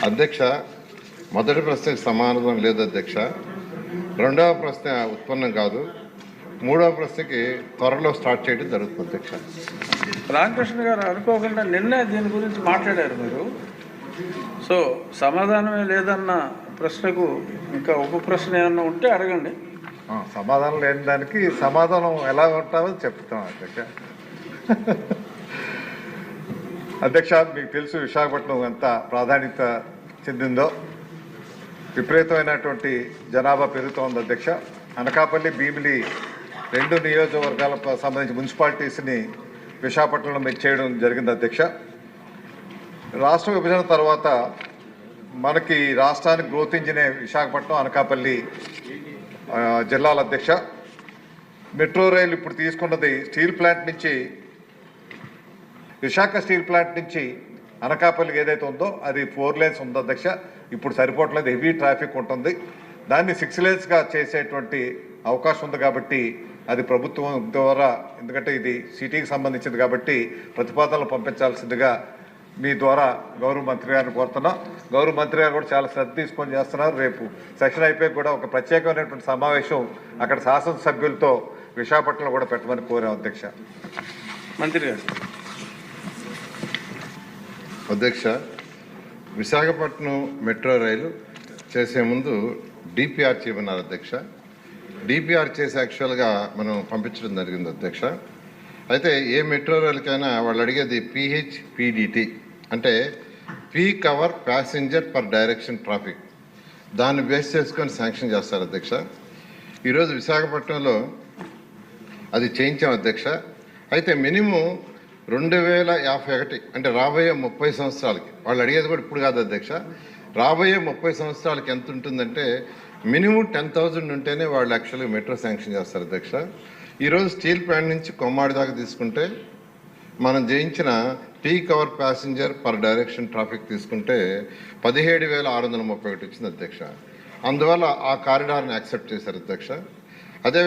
అధ్యక్ష, మొదటి ప్రశ్నకు సమాధానం లేదు అధ్యక్ష. రెండవ ప్రశ్న ఉత్పన్నం కాదు. మూడవ ప్రశ్నకి త్వరలో స్టార్ట్ చేయడం జరుగుతుంది అధ్యక్ష. రామకృష్ణ గారు అనుకోకుండా నిన్నే దీని గురించి మాట్లాడారు మీరు. సో సమాధానమే లేదన్న ప్రశ్నకు ఇంకా ఉప ప్రశ్న ఏమన్నా ఉంటే అడగండి. సమాధానం లేని దానికి సమాధానం ఎలా ఉంటామో చెప్తాం అధ్యక్ష. అధ్యక్ష, మీకు తెలుసు విశాఖపట్నం ఎంత ప్రాధాన్యత చెందిందో. విపరీతమైనటువంటి జనాభా పెరుగుతోంది అధ్యక్ష. అనకాపల్లి, భీమిలి 2 నియోజకవర్గాలకు సంబంధించి మున్సిపాలిటీస్ని విశాఖపట్నంలో మెచ్ చేయడం జరిగింది అధ్యక్ష. రాష్ట్ర విభజన తర్వాత మనకి రాష్ట్రానికి గ్రోత్ ఇంజినే విశాఖపట్నం, అనకాపల్లి జిల్లాల అధ్యక్ష. మెట్రో రైలు ఇప్పుడు తీసుకున్నది స్టీల్ ప్లాంట్ నుంచి, విశాఖ స్టీల్ ప్లాంట్ నుంచి అనకాపల్లికి ఏదైతే ఉందో అది 4 లేన్స్ ఉంది అధ్యక్ష. ఇప్పుడు సరిపోవట్లేదు, హెవీ ట్రాఫిక్ ఉంటుంది. దాన్ని 6 లేన్స్గా చేసేటువంటి అవకాశం ఉంది కాబట్టి అది ప్రభుత్వం ద్వారా, ఎందుకంటే ఇది సిటీకి సంబంధించింది కాబట్టి ప్రతిపాదనలు పంపించాల్సిందిగా మీ ద్వారా గౌరవ మంత్రి గారిని కోరుతున్నాం. గౌరవ మంత్రి గారు కూడా చాలా శ్రద్ధ తీసుకొని చేస్తున్నారు. రేపు సెషన్ అయిపోయి కూడా ఒక ప్రత్యేకమైనటువంటి సమావేశం అక్కడ శాసనసభ్యులతో విశాఖపట్నంలో కూడా పెట్టమని కోరాం అధ్యక్ష. మంత్రి గారు. అధ్యక్ష, విశాఖపట్నం మెట్రో రైలు చేసే ముందు డిపిఆర్ చేయమన్నారు అధ్యక్ష. డిపిఆర్ చేసి యాక్చువల్గా మనం పంపించడం జరిగింది అధ్యక్ష. అయితే ఏ మెట్రో రైలుకైనా వాళ్ళు అడిగేది PHPDT, అంటే peak hour passenger per direction traffic. దాన్ని బేస్ చేసుకొని శాంక్షన్ చేస్తారు అధ్యక్ష. ఈరోజు విశాఖపట్నంలో అది చేయించాం అధ్యక్ష. అయితే మినిమం 2051, అంటే రాబోయే 30 సంవత్సరాలకి, వాళ్ళు అడిగేది కూడా ఇప్పుడు కాదు అధ్యక్ష, రాబోయే 30 సంవత్సరాలకి ఎంత ఉంటుందంటే మినిమం 10,000 ఉంటేనే వాళ్ళు యాక్చువల్గా మెట్రో శాంక్షన్ చేస్తారు అధ్యక్ష. ఈరోజు స్టీల్ ప్లాంట్ నుంచి కొమ్మాడి దాకా తీసుకుంటే మనం జయించిన peak hour passenger per direction traffic తీసుకుంటే 17,631 వచ్చింది అధ్యక్ష. అందువల్ల ఆ కారిడార్ని యాక్సెప్ట్ చేశారు అధ్యక్ష.